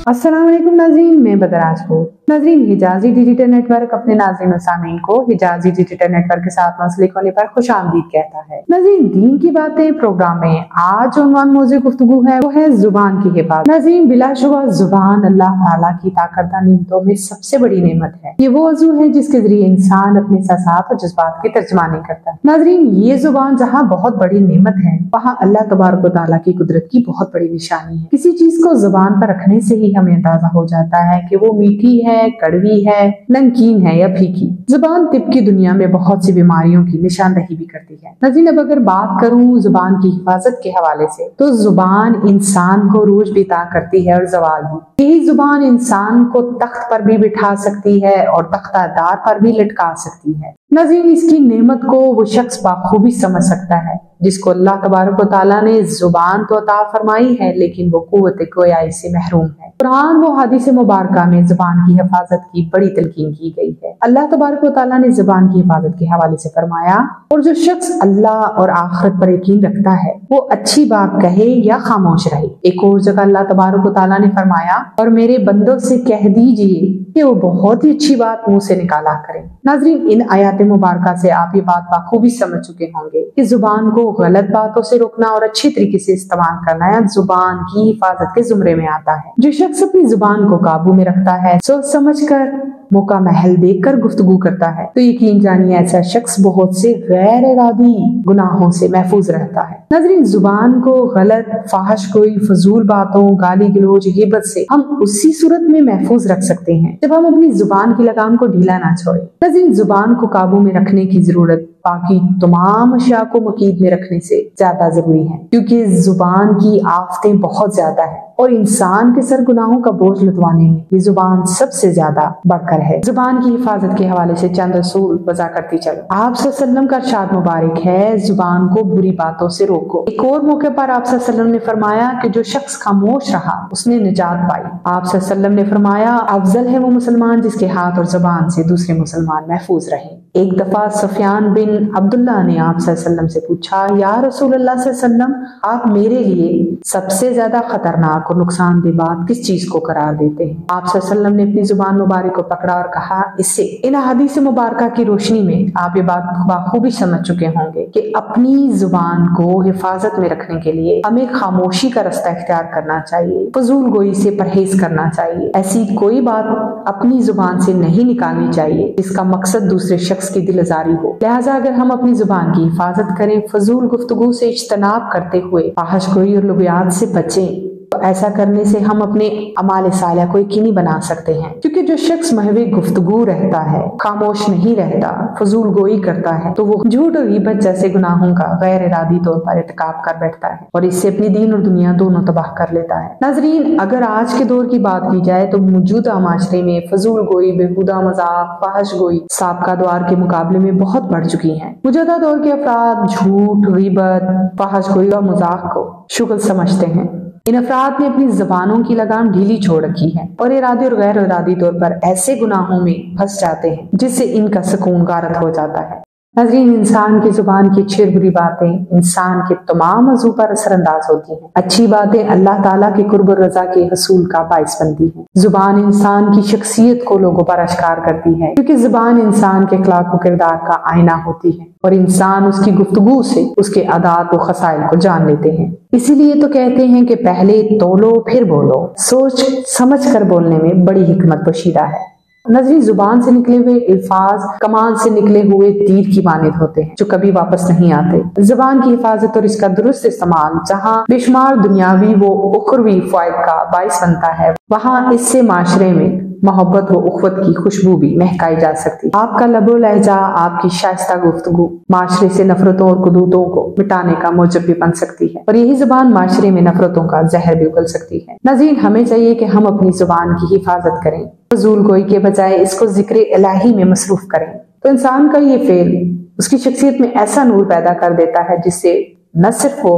अस्सलाम वालेकुम नाज़रीन, मैं बदर राजपूत। नाज़रीन, हिजाजी डिजिटल नेटवर्क अपने नाज़रीन और सामीन को हिजाजी डिजिटल नेटवर्क के साथ मुंसलिक होने पर खुशामदीद कहता है। नाज़रीन, दीन की बातें प्रोग्राम में आज उन्वान मौज़ू गुफ्तगू है वो है जुबान की हिफाजत। नाज़रीन, बिलाशुबा जुबान अल्लाह ताला की ताकतवर नेमतों में सबसे बड़ी नेमत है। ये वो अज़ू है जिसके जरिए इंसान अपने एहसासात और जज्बात की तर्जुमानी करता है। नाज़रीन, ये जुबान जहाँ बहुत बड़ी नेमत है, वहाँ अल्लाह तबारक व तआला की कुदरत की बहुत बड़ी निशानी है। किसी चीज को जुबान पर रखने से ही हमें अंदाजा हो जाता है कि वो मीठी है, कड़वी है, नमकीन है या फीकी। जुबान तिब की दुनिया में बहुत सी बीमारियों की निशानदही भी करती है। नाज़रीन, अब अगर बात करूं जुबान की हिफाजत के हवाले से, तो जुबान इंसान को रूज बिता करती है और जवाल भी। यही जुबान इंसान को तख्त पर भी बिठा सकती है और तख्तादार पर भी लटका सकती है। नाज़रीन, इसकी नेमत को वो शख्स बाखूबी समझ सकता है जिसको अल्लाह तबारक व तआला ने जुबान तो अता फरमाई है, लेकिन वो कुव्वत गोयाई से महरूम है। कुरान वो हदीस मुबारका में जुबान की हिफाजत की बड़ी तलकीन की गई है। अल्लाह तबारक व तआला ने जुबान की हिफाजत के हवाले से फरमाया, और जो शख्स अल्लाह और आखिरत पर यकीन रखता है वो अच्छी बात कहे या खामोश रहे। एक और जगह अल्लाह तबारक व तआला ने फरमाया, और मेरे बंदों से कह दीजिए कि वो बहुत ही अच्छी बात मुंह से निकाला करें। नाज़रीन, इन आयात मुबारका से आप ये बात बाखूबी समझ चुके होंगे कि जुबान को गलत बातों से रोकना और अच्छी तरीके से इस्तेमाल करना या जुबान की हिफाजत के जुमरे में आता है। जो शख्स अपनी जुबान को काबू में रखता है, सोच समझ कर, मौका महल देखकर गुफ्तगू करता है, तो यकीन जानिए ऐसा शख्स बहुत से गैर इरादी गुनाहों से महफूज रहता है। नाज़रीन, जुबान को गलत, फाहश कोई, फजूल बातों, गाली गलौज, गिबत से हम उसी सूरत में महफूज रख सकते हैं जब हम अपनी जुबान की लगाम को ढीला ना छोड़े। नाज़रीन, जुबान को काबू में रखने की जरूरत बाकी तमाम अशिया को मकीद में रखने से ज्यादा जरूरी है, क्योंकि जुबान की आफतें बहुत ज्यादा है और इंसान के सर गुनाहों का बोझ लुटवाने में ये जुबान सबसे ज्यादा बढ़कर है। जुबान की हिफाजत के हवाले से चंद रसूल वज़ा करती चलो। आप सल्लल्लाहु अलैहि वसल्लम का इरशाद मुबारक है, जुबान को बुरी बातों से रोको। एक और मौके पर आप सल्लल्लाहु अलैहि वसल्लम ने फरमाया कि जो शख्स खामोश रहा उसने निजात पाई। आप सल्लल्लाहु अलैहि वसल्लम ने फरमाया, अफजल है वो मुसलमान जिसके हाथ और जुबान से दूसरे मुसलमान महफूज रहे। एक दफा सुफियान बिन अब्दुल्ला ने आप सल्लल्लाहु अलैहि वसल्लम से पूछा, या रसूलुल्लाह सल्लल्लाहु अलैहि वसल्लम, आप मेरे लिए सबसे ज्यादा खतरनाक और नुकसानदेह बात किस चीज को करार देते हैं? आप सल्लल्लाहु अलैहि वसल्लम ने अपनी जुबान मुबारक को पकड़ा और कहा, इससे। इन हदीस मुबारका की रोशनी में आप ये बात बाखूबी समझ चुके होंगे कि अपनी जुबान को हिफाजत में रखने के लिए हमें खामोशी का रास्ता इख्तियार करना चाहिए, फजूल गोई से परहेज करना चाहिए। ऐसी कोई बात अपनी जुबान से नहीं निकालनी चाहिए जिसका मकसद दूसरे शख्स की दिल आजारी हो। लिहाजा अगर हम अपनी जुबान की हिफाजत करें, फजूल गुफ्तगू से इज्तनाब करते हुए फाहिश गोई और लुग़ियात से बचें, तो ऐसा करने से हम अपने अमाल सालिहा को यकीनी बना सकते हैं। क्योंकि जो शख्स महवे गुफ्तगू रहता है, खामोश नहीं रहता, फजूल गोई करता है, तो वो झूठ और ग़ीबत जैसे गुनाहों का गैर इरादी तौर पर इर्तिकाब कर बैठता है और इससे अपनी दीन और दुनिया दोनों तबाह कर लेता है। नाज़रीन, अगर आज के दौर की बात की जाए तो मौजूदा माशरे में फजूल गोई, बेहुदा मजाक, फाहिश गोई साबका दौर के मुकाबले में बहुत बढ़ चुकी है। मौजूदा दौर के अफराद झूठ, ग़ीबत, फाहिश गोई और मजाक को शुगल समझते हैं। इन अफराद ने अपनी जबानों की लगाम ढीली छोड़ रखी है और इरादी और गैर इरादी तौर पर ऐसे गुनाहों में फंस जाते हैं जिससे इनका सुकून गारत हो जाता है। नाज़रीन, इंसान की जुबान की अच्छी बुरी बातें इंसान के तमाम अज़ू पर असरअंदाज होती हैं। अच्छी बातें अल्लाह ताला के कुर्ब और रज़ा के हसूल का बाइस बनती हैं। जुबान इंसान की शख्सियत को लोगों पर अश्कार करती है, क्योंकि जुबान इंसान के अखलाक व किरदार का आईना होती है और इंसान उसकी गुफ्तगू से उसके आदात व खसाइल को जान लेते हैं। इसीलिए तो कहते हैं कि पहले तोलो फिर बोलो। सोच समझ कर बोलने में बड़ी हिकमत पोशीदा है। नाज़रीन, जुबान से निकले हुए अल्फाज कमान से निकले हुए तीर की मानिद होते हैं जो कभी वापस नहीं आते। जुबान की हिफाजत और इसका दुरुस्त इस्तेमाल जहाँ बेशुमार दुनियावी व उखरवी फायद का बाइस बनता है, वहाँ इससे माशरे में मोहब्बत व उखवत की खुशबू भी महकाई जा सकती है। आपका लबो लहजा, आपकी शाइस्ता गुफ्तगू माशरे से नफरतों और कुदूतों को मिटाने का मौजब भी बन सकती है और यही जुबान माशरे में नफरतों का जहर भी उगल सकती है। नाज़रीन, हमें चाहिए कि हम अपनी जुबान की हिफाजत करें, फजूल गोई के बजाय इसको जिक्र इलाही में मसरूफ करें, तो इंसान का ये फेल उसकी शख्सियत में ऐसा नूर पैदा कर देता है जिससे न सिर्फ वो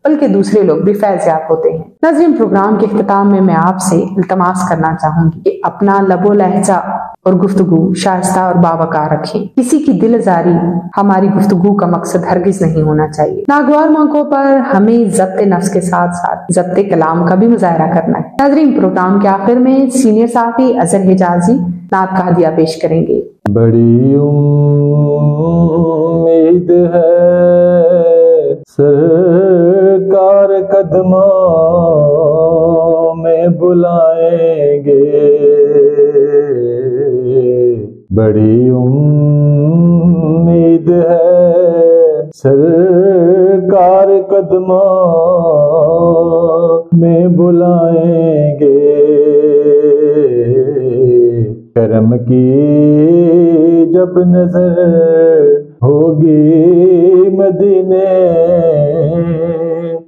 बल्कि दूसरे लोग भी फैज़याब होते हैं। नाज़रीन, प्रोग्राम के इख्तिताम में मैं आपसे इल्तमास करना चाहूंगी कि अपना लबो लहजा और गुफ्तगू शाइस्ता और बावकार रखें। किसी की दिल आज़ारी हमारी गुफ्तगू का मकसद हरगिज नहीं होना चाहिए। नागवार मौकों पर हमें ज़ब्त नफ्स के साथ साथ ज़ब्त कलाम का भी मुजाहरा करना है। नाज़रीन, प्रोग्राम के आखिर में सीनियर साफ़ी अज़हर हिजाज़ी नात का हदिया पेश करेंगे। बड़ी उम्मीद है सरकार कदमों में बुलाएंगे, बड़ी उम्मीद है सरकार कदमों में बुलाएंगे, करम की जब नजर होगी मदीने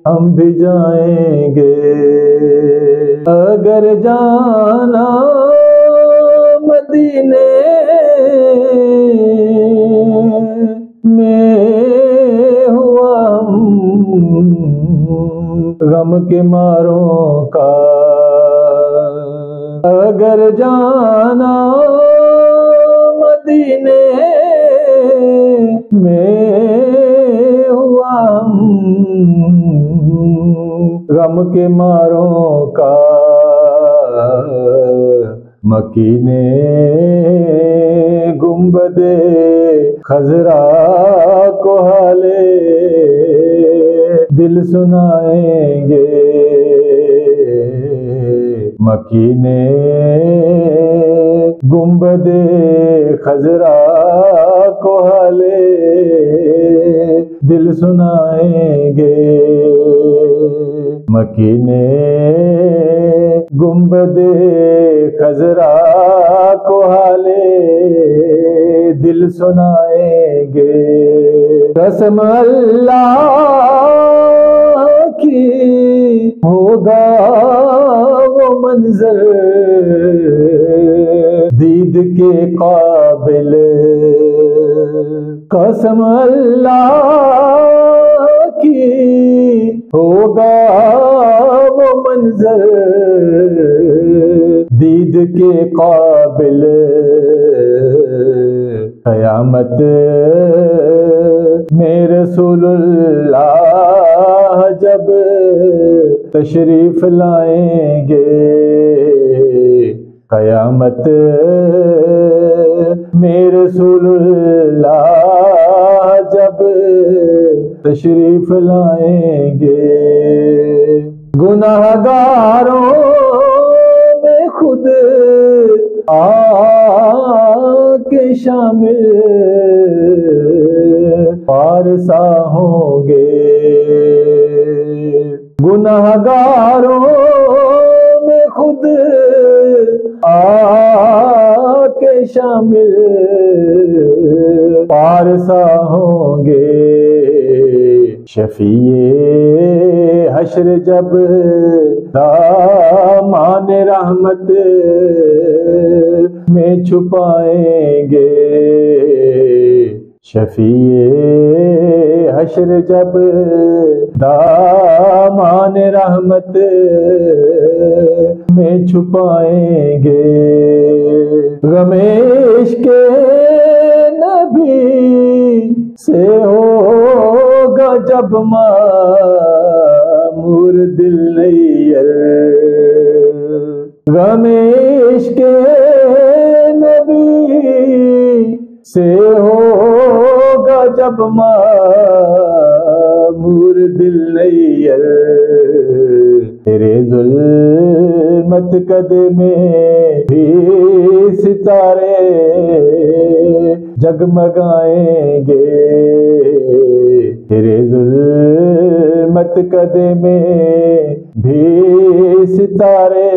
हम भी जाएंगे, अगर जाना मदीने में हुआ गम के मारों का, अगर जाना मदीने में हुआ गम के मारों का, मकीने गुंबदे खजरा को हाले दिल सुनाएंगे, मकीने गुंबदे खजरा को हाले दिल सुनाएंगे, मकीने गुंबदे खजरा को हाले दिल सुनाएंगे, कसम अल्लाह की होगा वो मंजर दीद के काबिल, कसम अल्लाह की होगा वो मंजर दीद के काबिल, क़यामत में रसूलुल्लाह जब तशरीफ लाएंगे, क़यामत में रसूलुल्लाह जब तशरीफ लाएंगे, गुनाहगारों में खुद आके शामिल पारसा होंगे, गुनाहगारों में खुद आके शामिल पारसा होंगे, शफीए हश्र जब दामान रहमत में छुपाएंगे, शफीए हश्र जब दामान रहमत में छुपाएंगे, गमेश के नबी से होगा जब मामूर दिल नैयर, गमेश के नबी से होगा जब मामूर दिल नैयर, तेरे जुल्मत कदमे भी सितारे जगमगाएंगे, तेरे जुल्मत कदमे भी सितारे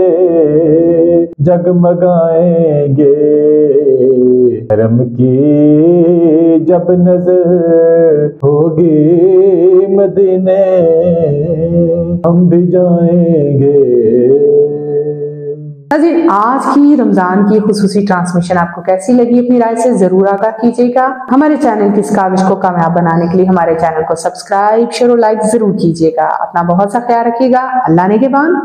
जगमगाएंगे, करम की जब नजर होगी मदीने हम भी जाएंगे। नाज़रीन, आज की रमजान की खुसूसी ट्रांसमिशन आपको कैसी लगी, अपनी राय से जरूर आगाह कीजिएगा। हमारे चैनल की इस काविश को कामयाब बनाने के लिए हमारे चैनल को सब्सक्राइब, शेयर और लाइक जरूर कीजिएगा। अपना बहुत सा ख्याल रखिएगा। अल्लाह नेगेबान।